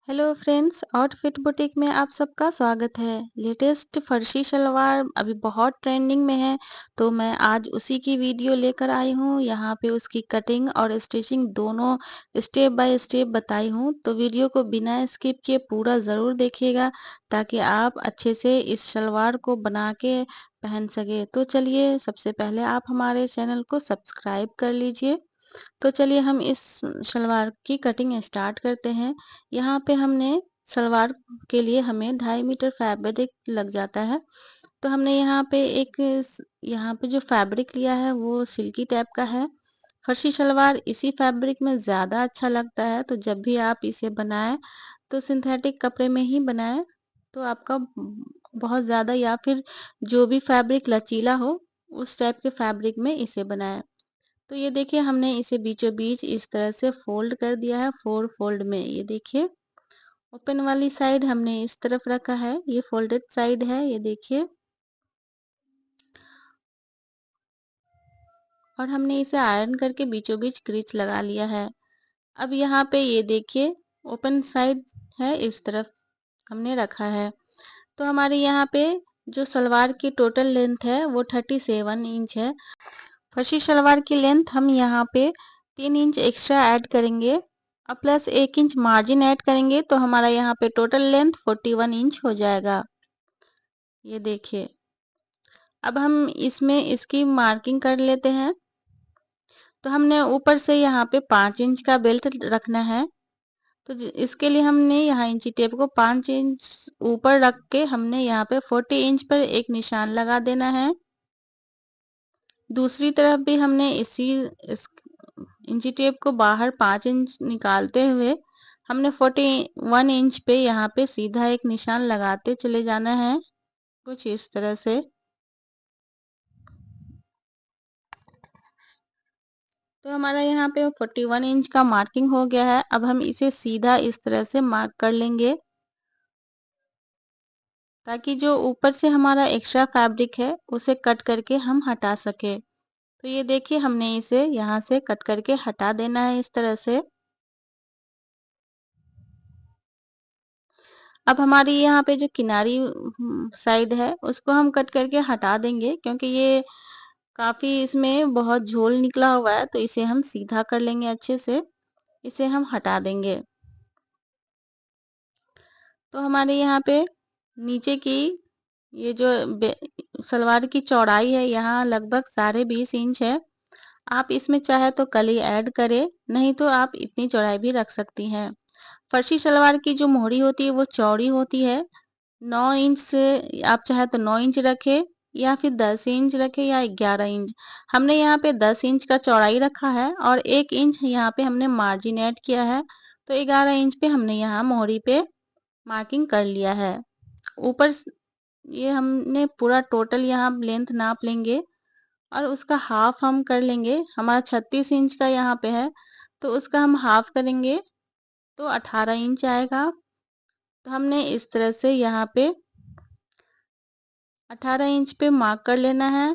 Hello friends, outfit boutique में आप सबका स्वागत है। लेटेस्ट फर्शी शलवार अभी बहुत ट्रेंडिंग में है, तो मैं आज उसी की वीडियो लेकर आई हूँ। यहाँ पे उसकी कटिंग और स्टिचिंग दोनों स्टेप बाय स्टेप बताई हूँ, तो वीडियो को बिना स्किप किए पूरा ज़रूर देखिएगा ताकि आप अच्छे से इस शलवार को बना के पहन सके। तो चलिए, सबसे पहले आप हमारे चैनल को सब्सक्राइब कर लीजिए। तो चलिए हम इस सलवार की कटिंग स्टार्ट करते हैं। यहाँ पे हमने सलवार के लिए हमें 2.5 मीटर फैब्रिक लग जाता है। तो हमने यहाँ पे यहाँ पे जो फैब्रिक लिया है वो सिल्की टाइप का है। फर्शी सलवार इसी फैब्रिक में ज़्यादा अच्छा लगता है, तो जब भी आप इसे बनाएं तो सिंथेटिक कपड़े में ही बनाएं, तो आपका बहुत ज़्यादा, या फिर जो भी फैब्रिक लचीला हो उस टाइप के फैब्रिक में इसे बनाएं। तो ये देखिए, हमने इसे बीचों बीच इस तरह से फोल्ड कर दिया है, 4 फोल्ड में। ये देखिए, ओपन वाली साइड हमने इस तरफ रखा है, ये फोल्डेड साइड है, ये देखिए। और हमने इसे आयरन करके बीचों बीच क्रीच लगा लिया है। अब यहाँ पे ये देखिए, ओपन साइड है, इस तरफ हमने रखा है। तो हमारे यहाँ पे जो सलवार की टोटल लेंथ है वो 37 इंच है। फर्शी सलवार की लेंथ हम यहाँ पे 3 इंच एक्स्ट्रा ऐड करेंगे और प्लस 1 इंच मार्जिन ऐड करेंगे, तो हमारा यहाँ पे टोटल लेंथ 41 इंच हो जाएगा। ये देखिए, अब हम इसमें इसकी मार्किंग कर लेते हैं। तो हमने ऊपर से यहाँ पे 5 इंच का बेल्ट रखना है, तो इसके लिए हमने यहाँ इंची टेप को 5 इंच ऊपर रख के हमने यहाँ पे 40 इंच पर एक निशान लगा देना है। दूसरी तरफ भी हमने इस इंची टेप को बाहर 5 इंच निकालते हुए हमने 41 इंच पे यहाँ पे सीधा एक निशान लगाते चले जाना है, कुछ इस तरह से। तो हमारा यहाँ पे 41 इंच का मार्किंग हो गया है। अब हम इसे सीधा इस तरह से मार्क कर लेंगे ताकि जो ऊपर से हमारा एक्स्ट्रा फैब्रिक है उसे कट करके हम हटा सके। तो ये देखिए, हमने इसे यहाँ से कट करके हटा देना है इस तरह से। अब हमारी यहाँ पे जो किनारी साइड है उसको हम कट करके हटा देंगे, क्योंकि ये काफी इसमें बहुत झोल निकला हुआ है, तो इसे हम सीधा कर लेंगे अच्छे से। इसे हम हटा देंगे। तो हमारे यहाँ पे नीचे की ये जो सलवार की चौड़ाई है यहाँ लगभग 20.5 इंच है। आप इसमें चाहे तो कली ऐड करें, नहीं तो आप इतनी चौड़ाई भी रख सकती हैं। फर्शी सलवार की जो मोहरी होती है वो चौड़ी होती है। 9 इंच से आप चाहे तो 9 इंच रखे, या फिर 10 इंच रखे, या 11 इंच। हमने यहाँ पे 10 इंच का चौड़ाई रखा है और 1 इंच यहाँ पे हमने मार्जिन ऐड किया है, तो 11 इंच पे हमने यहाँ मोहरी पे मार्किंग कर लिया है। ऊपर ये हमने पूरा टोटल यहाँ लेंथ नाप लेंगे और उसका हाफ हम कर लेंगे। हमारा 36 इंच का यहाँ पे है, तो उसका हम हाफ करेंगे तो 18 इंच आएगा। तो हमने इस तरह से यहाँ पे 18 इंच पे मार्क कर लेना है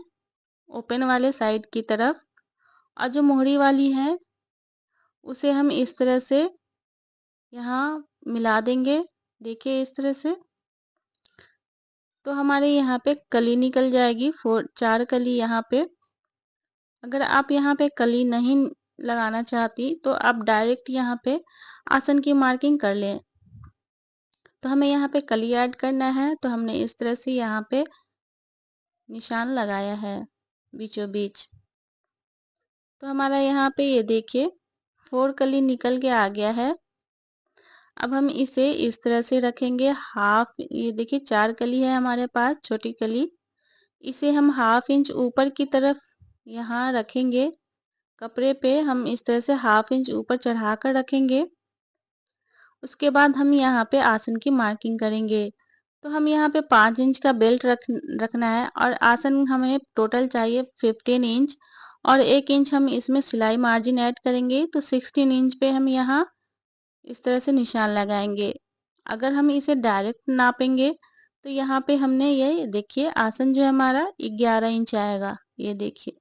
ओपन वाले साइड की तरफ। और जो मोहरी वाली है उसे हम इस तरह से यहाँ मिला देंगे, देखिए इस तरह से। तो हमारे यहाँ पे कली निकल जाएगी, 4 कली यहाँ पे। अगर आप यहाँ पे कली नहीं लगाना चाहती तो आप डायरेक्ट यहाँ पे आसन की मार्किंग कर लें। तो हमें यहाँ पे कली ऐड करना है, तो हमने इस तरह से यहाँ पे निशान लगाया है बीचों बीच। तो हमारा यहाँ पे ये देखिए 4 कली निकल के आ गया है। अब हम इसे इस तरह से रखेंगे हाफ। ये देखिए 4 कली है हमारे पास, छोटी कली। इसे हम हाफ इंच ऊपर की तरफ यहाँ रखेंगे। कपड़े पे हम इस तरह से हाफ इंच ऊपर चढ़ा कर रखेंगे। उसके बाद हम यहाँ पे आसन की मार्किंग करेंगे। तो हम यहाँ पे 5 इंच का बेल्ट रखना है और आसन हमें टोटल चाहिए 15 इंच, और 1 इंच हम इसमें सिलाई मार्जिन ऐड करेंगे, तो 16 इंच पे हम यहाँ इस तरह से निशान लगाएंगे। अगर हम इसे डायरेक्ट नापेंगे तो यहाँ पे हमने ये देखिए आसन जो है हमारा 11 इंच आएगा। ये देखिए,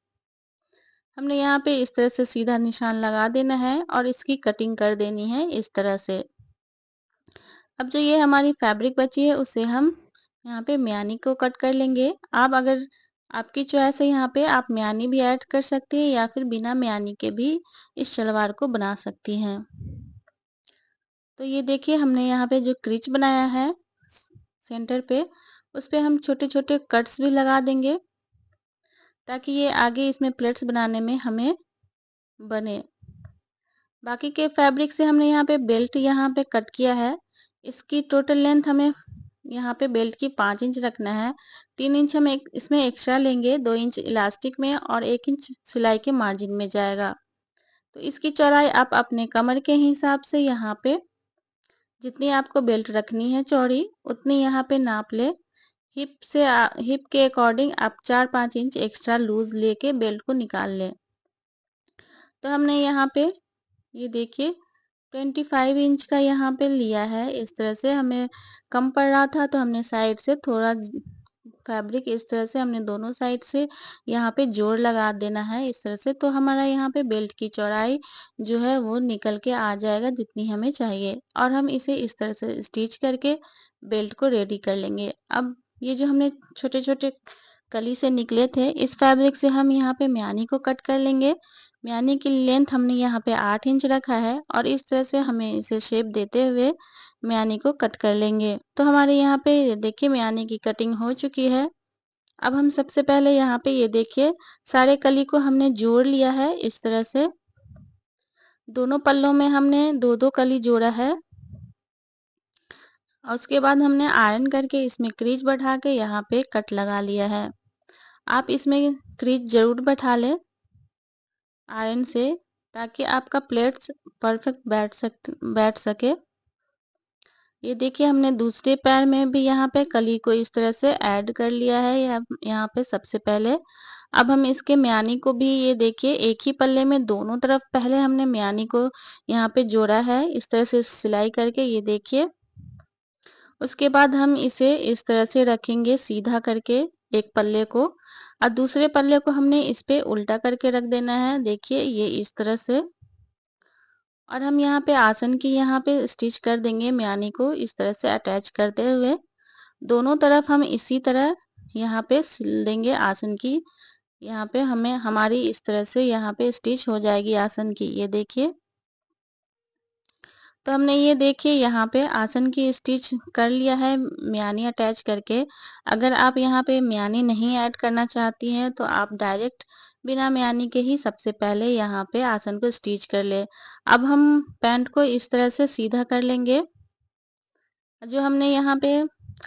हमने यहाँ पे इस तरह से सीधा निशान लगा देना है और इसकी कटिंग कर देनी है इस तरह से। अब जो ये हमारी फैब्रिक बची है उसे हम यहाँ पे म्यानी को कट कर लेंगे। आप अगर आपकी चॉइस है, यहाँ पे आप म्यानी भी ऐड कर सकती हैं या फिर बिना म्यानी के भी इस सलवार को बना सकती हैं। तो ये देखिए हमने यहाँ पे जो क्रीच बनाया है सेंटर पे, उस पे हम छोटे छोटे कट्स भी लगा देंगे ताकि ये आगे इसमें प्लेट्स बनाने में हमें बने। बाकी के फैब्रिक से हमने यहाँ पे बेल्ट यहाँ पे कट किया है। इसकी टोटल लेंथ हमें यहाँ पे बेल्ट की 5 इंच रखना है। 3 इंच हम इसमें एक्स्ट्रा लेंगे, 2 इंच इलास्टिक में और 1 इंच सिलाई के मार्जिन में जाएगा। तो इसकी चौड़ाई आप अपने कमर के हिसाब से यहाँ पे जितनी आपको बेल्ट रखनी है चौड़ी, उतनी यहाँ पे नाप ले। हिप के अकॉर्डिंग आप 4-5 इंच एक्स्ट्रा लूज लेके बेल्ट को निकाल लें। तो हमने यहाँ पे ये देखिए 25 इंच का यहाँ पे लिया है। इस तरह से हमें कम पड़ रहा था तो हमने साइड से थोड़ा फैब्रिक इस तरह से हमने दोनों साइड से यहाँ पे जोड़ लगा देना है इस तरह से। तो हमारा यहाँ पे बेल्ट की चौड़ाई जो है वो निकल के आ जाएगा जितनी हमें चाहिए, और हम इसे इस तरह से स्टिच करके बेल्ट को रेडी कर लेंगे। अब ये जो हमने छोटे छोटे कली से निकले थे, इस फैब्रिक से हम यहाँ पे म्यानी को कट कर लेंगे। म्यानी की लेंथ हमने यहाँ पे 8 इंच रखा है और इस तरह से हमें इसे शेप देते हुए म्यानी को कट कर लेंगे। तो हमारे यहाँ पे देखिए म्यानी की कटिंग हो चुकी है। अब हम सबसे पहले यहाँ पे ये देखिए सारे कली को हमने जोड़ लिया है इस तरह से। दोनों पल्लों में हमने 2-2 कली जोड़ा है और उसके बाद हमने आयरन करके इसमें क्रीज बैठा के यहाँ पे कट लगा लिया है। आप इसमें क्रीज जरूर बैठा लें आयरन से, ताकि आपका प्लेट्स परफेक्ट बैठ सके। ये देखिए हमने दूसरे पैर में भी यहाँ पे कली को इस तरह से ऐड कर लिया है यहाँ पे सबसे पहले। अब हम इसके म्यानी को भी ये देखिए एक ही पल्ले में दोनों तरफ पहले हमने म्यानी को यहाँ पे जोड़ा है इस तरह से सिलाई करके, ये देखिए। उसके बाद हम इसे इस तरह से रखेंगे सीधा करके एक पल्ले को, और दूसरे पल्ले को हमने इस पे उल्टा करके रख देना है, देखिए ये इस तरह से। और हम यहाँ पे आसन की यहाँ पे स्टिच कर देंगे म्यानी को इस तरह से अटैच करते हुए। दोनों तरफ हम इसी तरह यहाँ पे सिल देंगे आसन की। यहाँ पे हमें हमारी इस तरह से यहाँ पे स्टिच हो जाएगी आसन की, ये देखिए। तो हमने ये देखिए यहाँ पे आसन की स्टिच कर लिया है म्यानी अटैच करके। अगर आप यहाँ पे म्यानी नहीं ऐड करना चाहती हैं तो आप डायरेक्ट बिना म्यानी के ही सबसे पहले यहाँ पे आसन को स्टिच कर ले। अब हम पैंट को इस तरह से सीधा कर लेंगे। जो हमने यहाँ पे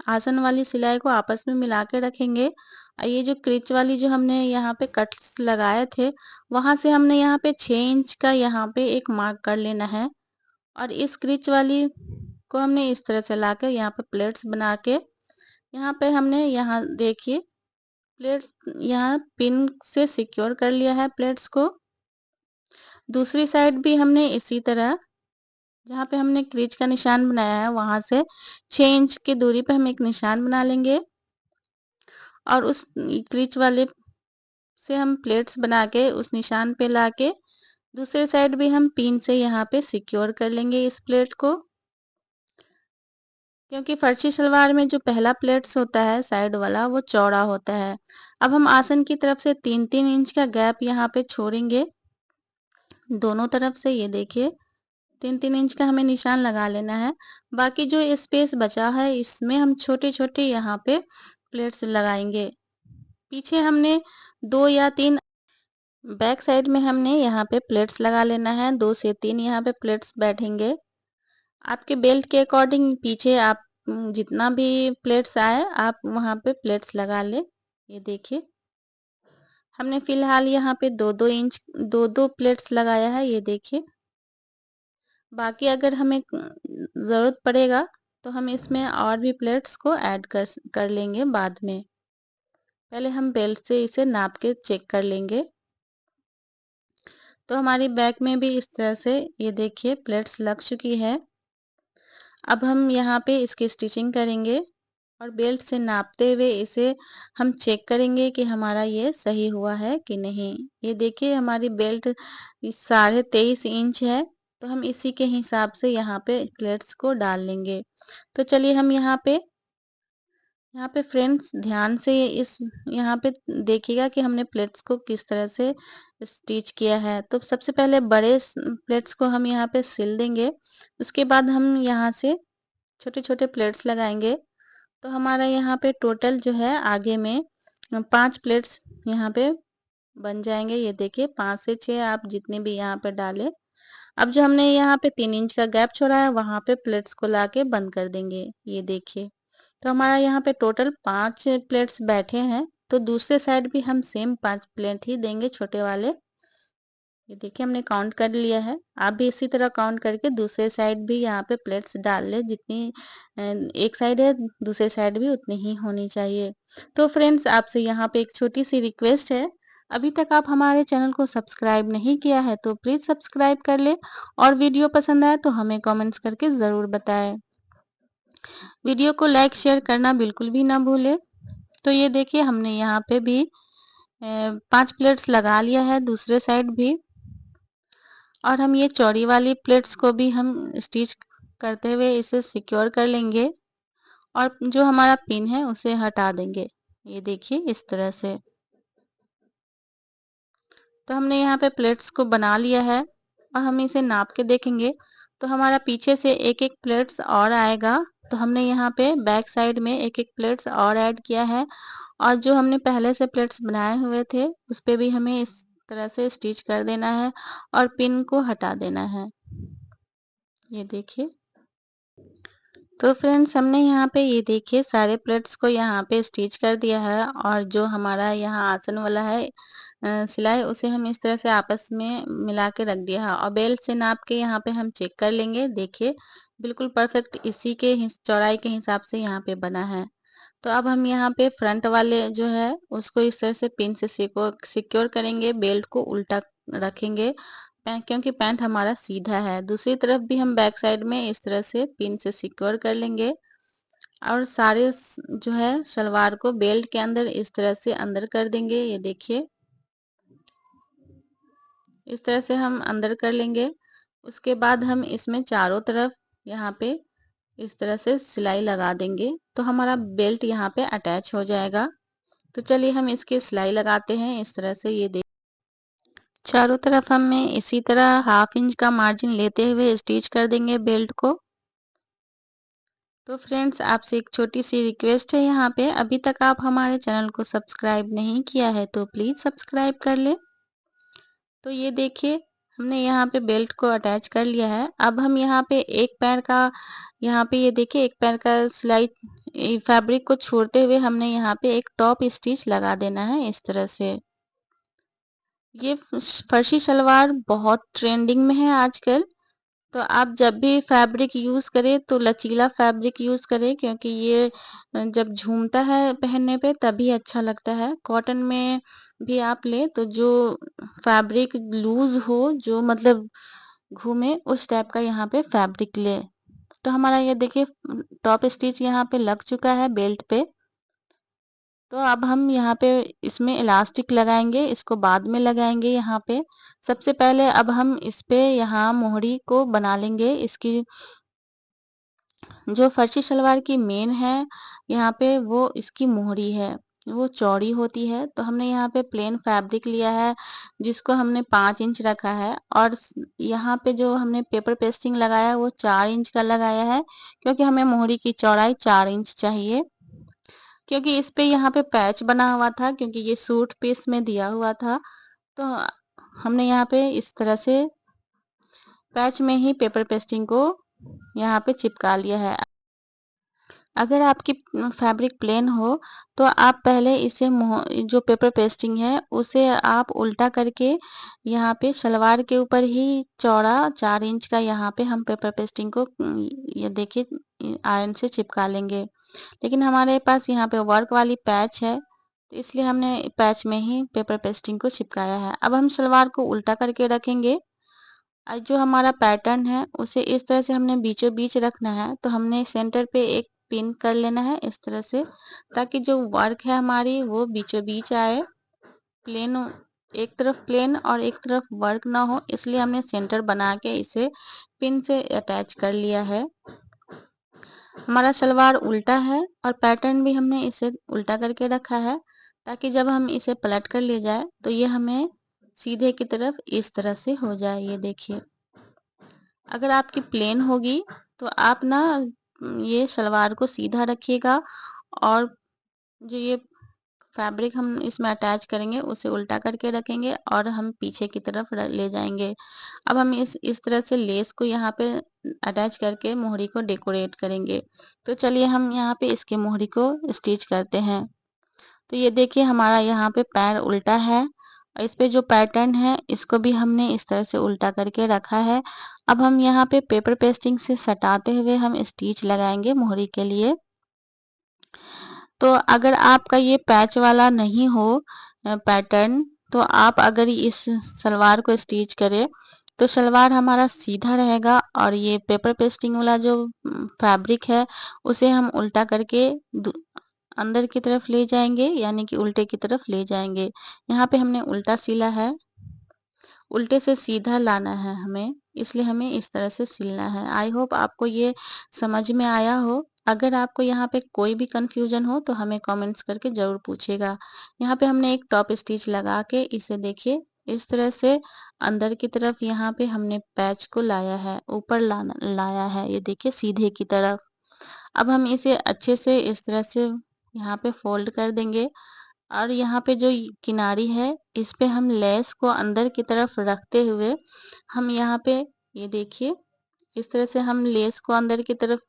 आसन वाली सिलाई को आपस में मिला के रखेंगे, और ये जो क्रिच वाली जो हमने यहाँ पे कट्स लगाए थे, वहां से हमने यहाँ पे 6 इंच का यहाँ पे एक मार्क कर लेना है। और इस क्रिच वाली को हमने इस तरह से लाकर यहाँ पे प्लेट्स बना के यहाँ पे हमने यहाँ देखिए प्लेट यहाँ पिन से सिक्योर कर लिया है प्लेट्स को। दूसरी साइड भी हमने इसी तरह जहाँ पे हमने क्रीज का निशान बनाया है वहां से 6 इंच की दूरी पे हम एक निशान बना लेंगे, और उस क्रीज वाले से हम प्लेट्स बना के उस निशान पे लाके दूसरे साइड भी हम पिन से यहाँ पे सिक्योर कर लेंगे इस प्लेट को। क्योंकि फर्शी सलवार में जो पहला प्लेट्स होता है साइड वाला वो चौड़ा होता है। अब हम आसन की तरफ से 3-3 इंच का गैप यहाँ पे छोड़ेंगे दोनों तरफ से, ये देखिए 3-3 इंच का हमें निशान लगा लेना है। बाकी जो स्पेस बचा है इसमें हम छोटे छोटे यहाँ पे प्लेट्स लगाएंगे। पीछे हमने 2 या 3 बैक साइड में हमने यहाँ पे प्लेट्स लगा लेना है, 2 से 3 यहाँ पे प्लेट्स बैठेंगे। आपके बेल्ट के अकॉर्डिंग पीछे आप जितना भी प्लेट्स आए आप वहां पे प्लेट्स लगा ले। ये देखिए हमने फिलहाल यहाँ पे 2-2 इंच 2-2 प्लेट्स लगाया है, ये देखिए। बाकी अगर हमें जरूरत पड़ेगा तो हम इसमें और भी प्लेट्स को ऐड कर लेंगे बाद में। पहले हम बेल्ट से इसे नाप के चेक कर लेंगे। तो हमारी बैक में भी इस तरह से ये देखिए प्लेट्स लग चुकी है। अब हम यहाँ पे इसकी स्टिचिंग करेंगे और बेल्ट से नापते हुए इसे हम चेक करेंगे कि हमारा ये सही हुआ है कि नहीं। ये देखिए हमारी बेल्ट 23.5 इंच है, तो हम इसी के हिसाब से यहाँ पे प्लेट्स को डाल लेंगे। तो चलिए हम यहाँ पे फ्रेंड्स ध्यान से इस यहाँ पे देखिएगा कि हमने प्लेट्स को किस तरह से स्टिच किया है। तो सबसे पहले बड़े प्लेट्स को हम यहाँ पे सिल देंगे। उसके बाद हम यहाँ से छोटे-छोटे प्लेट्स लगाएंगे। तो हमारा यहाँ पे टोटल जो है आगे में 5 प्लेट्स यहाँ पे बन जाएंगे। ये देखिए 5 से 6 आप जितने भी यहाँ पे डालें। अब जो हमने यहाँ पे 3 इंच का गैप छोड़ा है वहां पे प्लेट्स को लाके बंद कर देंगे। ये देखिए, तो हमारा यहाँ पे टोटल 5 प्लेट्स बैठे हैं। तो दूसरे साइड भी हम सेम 5 प्लेट ही देंगे छोटे वाले। ये देखिए हमने काउंट कर लिया है। आप भी इसी तरह काउंट करके दूसरे साइड भी यहाँ पे प्लेट्स डाल ले। जितनी एक साइड है दूसरे साइड भी उतनी ही होनी चाहिए। तो फ्रेंड्स आपसे यहाँ पे एक छोटी सी रिक्वेस्ट है, अभी तक आप हमारे चैनल को सब्सक्राइब नहीं किया है तो प्लीज सब्सक्राइब कर ले, और वीडियो पसंद आए तो हमें कमेंट्स करके जरूर बताएं। वीडियो को लाइक शेयर करना बिल्कुल भी ना भूले। तो ये देखिए हमने यहाँ पे भी 5 प्लेट्स लगा लिया है दूसरे साइड भी, और हम ये चौड़ी वाली प्लेट्स को भी हम स्टिच करते हुए इसे सिक्योर कर लेंगे, और जो हमारा पिन है उसे हटा देंगे। ये देखिए इस तरह से। तो हमने यहाँ पे प्लेट्स को बना लिया है, और हम इसे नाप के देखेंगे तो हमारा पीछे से एक एक प्लेट्स और आएगा। तो हमने यहाँ पे बैक साइड में एक एक प्लेट्स और ऐड किया है, और जो हमने पहले से प्लेट्स बनाए हुए थे उस पे भी हमें इस तरह से स्टिच कर देना है और पिन को हटा देना है। ये देखिए, तो फ्रेंड्स हमने यहाँ पे ये देखिए सारे प्लेट्स को यहाँ पे स्टिच कर दिया है, और जो हमारा यहाँ आसन वाला है सिलाई उसे हम इस तरह से आपस में मिला के रख दिया है, और बेल्ट से नाप के यहाँ पे हम चेक कर लेंगे। देखिए बिल्कुल परफेक्ट इसी के चौड़ाई के हिसाब से यहाँ पे बना है। तो अब हम यहाँ पे फ्रंट वाले जो है उसको इस तरह से पिन से सिक्योर करेंगे, बेल्ट को उल्टा रखेंगे क्योंकि पैंट हमारा सीधा है। दूसरी तरफ भी हम बैक साइड में इस तरह से पिन से सिक्योर कर लेंगे, और सारे जो है सलवार को बेल्ट के अंदर इस तरह से अंदर कर देंगे। ये देखिए इस तरह से हम अंदर कर लेंगे। उसके बाद हम इसमें चारों तरफ यहाँ पे इस तरह से सिलाई लगा देंगे, तो हमारा बेल्ट यहाँ पे अटैच हो जाएगा। तो चलिए हम इसकी सिलाई लगाते हैं इस तरह से। ये देख चारों तरफ हमें इसी तरह हाफ इंच का मार्जिन लेते हुए स्टिच कर देंगे बेल्ट को। तो फ्रेंड्स आपसे एक छोटी सी रिक्वेस्ट है, यहाँ पे अभी तक आप हमारे चैनल को सब्सक्राइब नहीं किया है तो प्लीज सब्सक्राइब कर ले। तो ये देखिए हमने यहाँ पे बेल्ट को अटैच कर लिया है। अब हम यहाँ पे एक पैर का यहाँ पे ये देखिए एक पैर का सिलाई फैब्रिक को छोड़ते हुए हमने यहाँ पे एक टॉप स्टिच लगा देना है इस तरह से। ये फर्शी सलवार बहुत ट्रेंडिंग में है आजकल। तो आप जब भी फैब्रिक यूज करें तो लचीला फैब्रिक यूज करें, क्योंकि ये जब झूमता है पहनने पे तभी अच्छा लगता है। कॉटन में भी आप ले तो जो फैब्रिक लूज हो, जो मतलब घूमे उस टाइप का यहाँ पे फैब्रिक ले। तो हमारा ये देखिए टॉप स्टिच यहाँ पे लग चुका है बेल्ट पे। तो अब हम यहाँ पे इसमें इलास्टिक लगाएंगे, इसको बाद में लगाएंगे। यहाँ पे सबसे पहले अब हम इस पे यहाँ मोहरी को बना लेंगे। इसकी जो फर्शी सलवार की मेन है यहाँ पे वो इसकी मोहरी है, वो चौड़ी होती है। तो हमने यहाँ पे प्लेन फैब्रिक लिया है जिसको हमने 5 इंच रखा है, और यहाँ पे जो हमने पेपर पेस्टिंग लगाया है वो 4 इंच का लगाया है, क्योंकि हमें मोहरी की चौड़ाई 4 इंच चाहिए। क्योंकि इस पे यहाँ पे पैच बना हुआ था, क्योंकि ये सूट पीस में दिया हुआ था। तो हमने यहाँ पे इस तरह से पैच में ही पेपर पेस्टिंग को यहाँ पे चिपका लिया है। अगर आपकी फैब्रिक प्लेन हो तो आप पहले इसे जो पेपर पेस्टिंग है उसे आप उल्टा करके यहाँ पे सलवार के ऊपर ही चौड़ा 4 इंच का यहाँ पे हम पेपर पेस्टिंग को ये देखिए आयरन से चिपका लेंगे। लेकिन हमारे पास यहाँ पे वर्क वाली पैच है तो इसलिए हमने पैच में ही पेपर पेस्टिंग को चिपकाया है। अब हम सलवार को उल्टा करके रखेंगे, और जो हमारा पैटर्न है उसे इस तरह से हमने बीचों बीच रखना है। तो हमने सेंटर पे एक पिन कर लेना है इस तरह से, ताकि जो वर्क है हमारी वो बीचों बीच आए, प्लेन एक तरफ प्लेन और एक तरफ वर्क ना हो, इसलिए हमने सेंटर बना के इसे पिन से अटैच कर लिया है। हमारा सलवार उल्टा है और पैटर्न भी हमने इसे उल्टा करके रखा है, ताकि जब हम इसे पलट कर ले जाए तो ये हमें सीधे की तरफ इस तरह से हो जाए। ये देखिए, अगर आपकी प्लेन होगी तो आप ना ये सलवार को सीधा रखिएगा और जो ये फैब्रिक हम इसमें अटैच करेंगे उसे उल्टा करके रखेंगे और हम पीछे की तरफ ले जाएंगे। अब हम इस तरह से लेस को यहाँ पे अटैच करके मोहरी को डेकोरेट करेंगे। तो चलिए हम यहाँ पे इसके मोहरी को स्टिच करते हैं। तो ये देखिए, हमारा यहाँ पे पैर उल्टा है और इस पे जो पैटर्न है इसको भी हमने इस तरह से उल्टा करके रखा है। अब हम यहाँ पे पेपर पेस्टिंग से सटाते हुए हम स्टिच लगाएंगे मोहरी के लिए। तो अगर आपका ये पैच वाला नहीं हो पैटर्न, तो आप अगर इस सलवार को स्टिच करें तो सलवार हमारा सीधा रहेगा और ये पेपर पेस्टिंग वाला जो फैब्रिक है उसे हम उल्टा करके अंदर की तरफ ले जाएंगे, यानी कि उल्टे की तरफ ले जाएंगे। यहाँ पे हमने उल्टा सिला है, उल्टे से सीधा लाना है हमें, इसलिए हमें इस तरह से सिलना है। आई होप आपको ये समझ में आया हो। अगर आपको यहाँ पे कोई भी कंफ्यूजन हो तो हमें कमेंट्स करके ज़रूर पूछिएगा। यहाँ पे हमने एक टॉप स्टिच लगा के इसे देखिए इस तरह से अंदर की तरफ यहाँ पे हमने पैच को लाया है, ऊपर लाया है, ये देखिए सीधे की तरफ। अब हम इसे अच्छे से इस तरह से यहाँ पे फोल्ड कर देंगे और यहाँ पे जो किनारी है इस पे हम लेस को अंदर की तरफ रखते हुए हम यहाँ पे ये देखिए इस तरह से हम लेस को अंदर की तरफ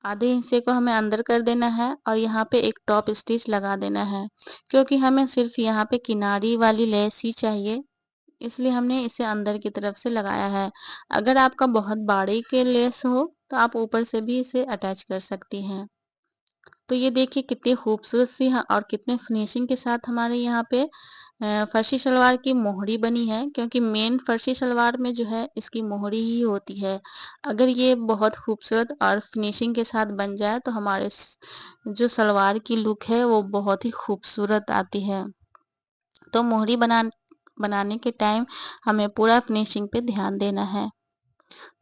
आधे हिस्से को हमें अंदर कर देना है और यहाँ पे एक टॉप स्टिच लगा देना है, क्योंकि हमें सिर्फ यहाँ पे किनारी वाली लेस ही चाहिए, इसलिए हमने इसे अंदर की तरफ से लगाया है। अगर आपका बहुत बारीक लेस हो तो आप ऊपर से भी इसे अटैच कर सकती हैं। तो ये देखिए कितनी खूबसूरत सी और कितने फिनिशिंग के साथ हमारे यहाँ पे फर्शी सलवार की मोहरी बनी है, क्योंकि मेन फर्शी सलवार में जो है इसकी मोहरी ही होती है। अगर ये बहुत खूबसूरत और फिनिशिंग के साथ बन जाए तो हमारे जो सलवार की लुक है वो बहुत ही खूबसूरत आती है। तो मोहरी बनाने के टाइम हमें पूरा फिनिशिंग पे ध्यान देना है।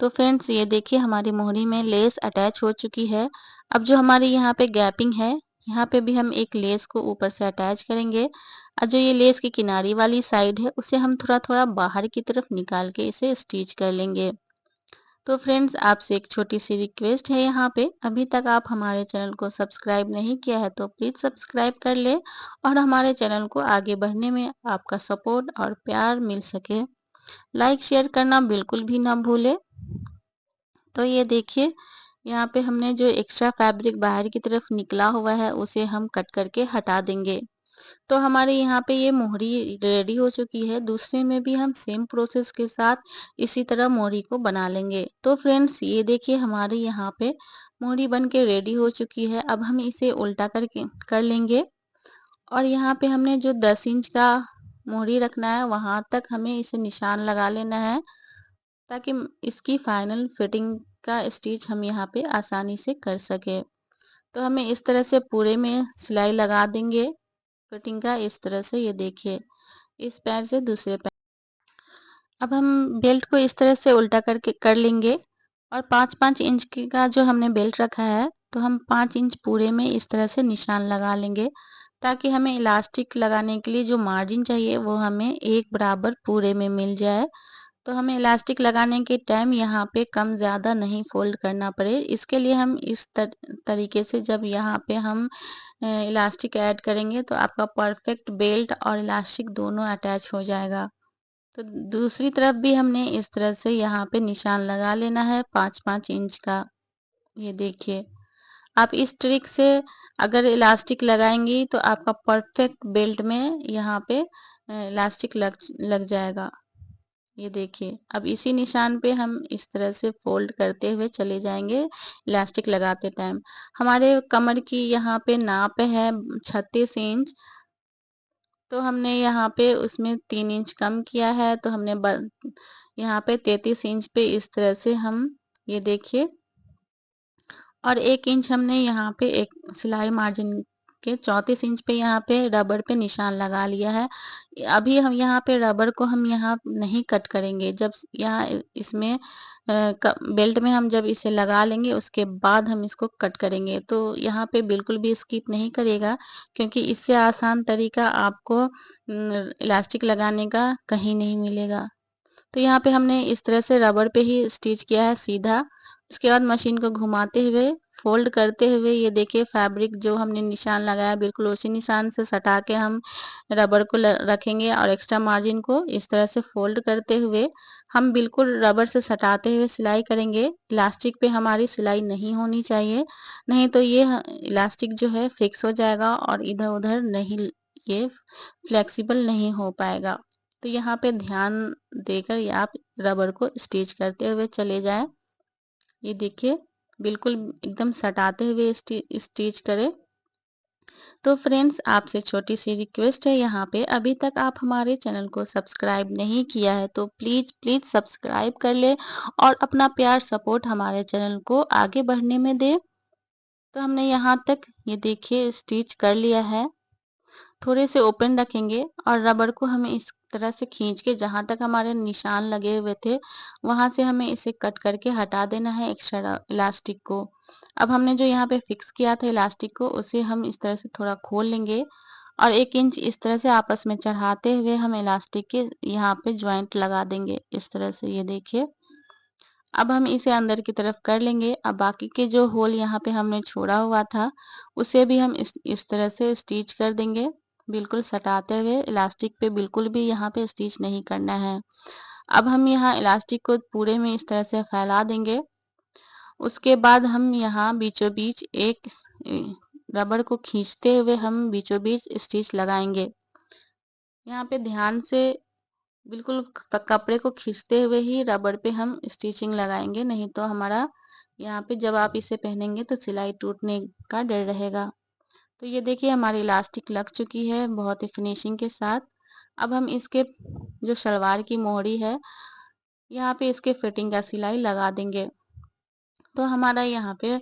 तो फ्रेंड्स ये देखिए हमारी मोहरी में लेस अटैच हो चुकी है। अब जो हमारी यहाँ पे गैपिंग है, यहाँ पे भी हम एक लेस को ऊपर से अटैच करेंगे और जो ये लेस की किनारी वाली साइड है उसे हम थोड़ा थोड़ा बाहर की तरफ निकाल के इसे स्टिच कर लेंगे। तो फ्रेंड्स आपसे एक छोटी सी रिक्वेस्ट है, यहाँ पे अभी तक आप हमारे चैनल को सब्सक्राइब नहीं किया है तो प्लीज़ सब्सक्राइब कर ले और हमारे चैनल को आगे बढ़ने में आपका सपोर्ट और प्यार मिल सके। लाइक शेयर करना बिल्कुल भी ना भूले। तो ये देखिए यहाँ पे हमने जो एक्स्ट्रा फैब्रिक बाहर की तरफ निकला हुआ है उसे हम कट करके हटा देंगे। तो हमारे यहाँ पे ये मोहरी रेडी हो चुकी है। दूसरे में भी हम सेम प्रोसेस के साथ इसी तरह मोहरी को बना लेंगे। तो फ्रेंड्स ये देखिए हमारे यहाँ पे मोहरी बन के रेडी हो चुकी है। अब हम इसे उल्टा करके कर लेंगे और यहाँ पे हमने जो 10 इंच का मोहरी रखना है वहां तक हमें इसे निशान लगा लेना है, ताकि इसकी फाइनल फिटिंग का स्टिच हम यहाँ पे आसानी से कर सके। तो हमें इस तरह से पूरे में सिलाई लगा देंगे फिटिंग का, इस तरह से। ये देखिए इस पैर से दूसरे पैर। अब हम बेल्ट को इस तरह से उल्टा करके कर लेंगे और 5-5 इंच का जो हमने बेल्ट रखा है तो हम 5 इंच पूरे में इस तरह से निशान लगा लेंगे, ताकि हमें इलास्टिक लगाने के लिए जो मार्जिन चाहिए वो हमें एक बराबर पूरे में मिल जाए। तो हमें इलास्टिक लगाने के टाइम यहाँ पे कम ज़्यादा नहीं फोल्ड करना पड़े, इसके लिए हम इस तरीके से जब यहाँ पे हम इलास्टिक ऐड करेंगे तो आपका परफेक्ट बेल्ट और इलास्टिक दोनों अटैच हो जाएगा। तो दूसरी तरफ भी हमने इस तरह से यहाँ पे निशान लगा लेना है 5-5 इंच का। ये देखिए आप इस ट्रिक से अगर इलास्टिक लगाएंगी तो आपका परफेक्ट बेल्ट में यहाँ पे इलास्टिक लग जाएगा। ये देखिए अब इसी निशान पे हम इस तरह से फोल्ड करते हुए चले जाएंगे इलास्टिक लगाते टाइम। हमारे कमर की यहाँ पे नाप है 36 इंच, तो हमने यहाँ पे उसमें 3 इंच कम किया है, तो हमने यहाँ पे 33 इंच पे इस तरह से हम ये देखिए और 1 इंच हमने यहाँ पे एक सिलाई मार्जिन के 34 इंच पे यहाँ पे रबर पे निशान लगा लिया है। अभी हम यहाँ पे रबर को हम यहाँ नहीं कट करेंगे। जब यहाँ इसमें बेल्ट में हम जब इसे लगा लेंगे उसके बाद हम इसको कट करेंगे। तो यहाँ पे बिल्कुल भी स्किप नहीं करिएगा, क्योंकि इससे आसान तरीका आपको इलास्टिक लगाने का कहीं नहीं मिलेगा। तो यहाँ पे हमने इस तरह से रबर पे ही स्टिच किया है सीधा। उसके बाद मशीन को घुमाते हुए, फोल्ड करते हुए, ये देखिए फैब्रिक जो हमने निशान लगाया बिल्कुल उसी निशान से सटा के हम रबर को रखेंगे और एक्स्ट्रा मार्जिन को इस तरह से फोल्ड करते हुए हम बिल्कुल रबर से सटाते हुए सिलाई करेंगे। इलास्टिक पे हमारी सिलाई नहीं होनी चाहिए, नहीं तो ये इलास्टिक जो है फिक्स हो जाएगा और इधर उधर नहीं, ये फ्लेक्सिबल नहीं हो पाएगा। तो यहाँ पे ध्यान देकर ये आप रबर को स्टिच करते हुए चले जाएं। ये देखिए बिल्कुल एकदम सटाते हुए स्टिच करें। तो फ्रेंड्स, आपसे छोटी सी रिक्वेस्ट है, यहाँ पे अभी तक आप हमारे चैनल को सब्सक्राइब नहीं किया है तो प्लीज प्लीज सब्सक्राइब कर ले और अपना प्यार सपोर्ट हमारे चैनल को आगे बढ़ने में दे। तो हमने यहाँ तक ये देखिए स्टिच कर लिया है। थोड़े से ओपन रखेंगे और रबर को हमें इस तरह से खींच के जहां तक हमारे निशान लगे हुए थे वहां से हमें इसे कट करके हटा देना है एक्स्ट्रा इलास्टिक को। अब हमने जो यहाँ पे फिक्स किया था इलास्टिक को उसे हम इस तरह से थोड़ा खोल लेंगे और 1 इंच इस तरह से आपस में चढ़ाते हुए हम इलास्टिक के यहाँ पे ज्वाइंट लगा देंगे इस तरह से। ये देखिए अब हम इसे अंदर की तरफ कर लेंगे। अब बाकी के जो होल यहाँ पे हमने छोड़ा हुआ था उसे भी हम इस तरह से स्टिच कर देंगे, बिल्कुल सटाते हुए। इलास्टिक पे बिल्कुल भी यहाँ पे स्टिच नहीं करना है। अब हम यहाँ इलास्टिक को पूरे में इस तरह से फैला देंगे। उसके बाद हम यहाँ बीचों बीच एक रबर को खींचते हुए हम बीचों बीच स्टिच लगाएंगे। यहाँ पे ध्यान से बिल्कुल कपड़े को खींचते हुए ही रबर पे हम स्टिचिंग लगाएंगे, नहीं तो हमारा यहाँ पे जब आप इसे पहनेंगे तो सिलाई टूटने का डर रहेगा। तो ये देखिए हमारी इलास्टिक लग चुकी है बहुत ही फिनिशिंग के साथ। अब हम इसके जो सलवार की मोहरी है यहाँ पे इसके फिटिंग का सिलाई लगा देंगे। तो हमारा यहाँ पे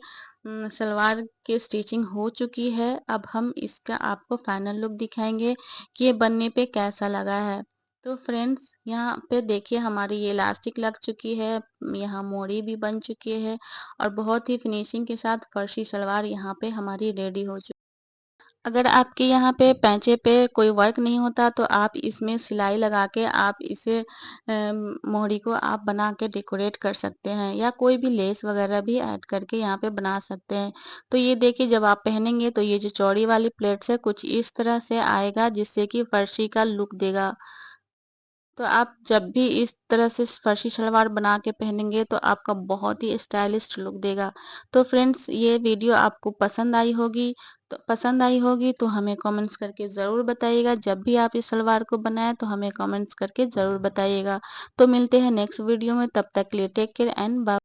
सलवार की स्टिचिंग हो चुकी है। अब हम इसका आपको फाइनल लुक दिखाएंगे कि ये बनने पे कैसा लगा है। तो फ्रेंड्स, यहाँ पे देखिए हमारी ये इलास्टिक लग चुकी है, यहाँ मोड़ी भी बन चुकी है और बहुत ही फिनिशिंग के साथ फर्शी सलवार यहाँ पे हमारी रेडी हो चुकी है। अगर आपके यहाँ पे पैंचे पे कोई वर्क नहीं होता तो आप इसमें सिलाई लगा के आप इसे मोहरी को आप बना के डेकोरेट कर सकते हैं, या कोई भी लेस वगैरह भी ऐड करके यहाँ पे बना सकते हैं। तो ये देखिए जब आप पहनेंगे तो ये जो चौड़ी वाली प्लेट्स है कुछ इस तरह से आएगा, जिससे कि फर्शी का लुक देगा। तो आप जब भी इस तरह से फर्शी सलवार बना के पहनेंगे तो आपका बहुत ही स्टाइलिश लुक देगा। तो फ्रेंड्स, ये वीडियो आपको पसंद आई होगी तो हमें कमेंट्स करके ज़रूर बताइएगा। जब भी आप इस सलवार को बनाएं तो हमें कमेंट्स करके ज़रूर बताइएगा। तो मिलते हैं नेक्स्ट वीडियो में, तब तक के लिए टेक केयर एंड बाय।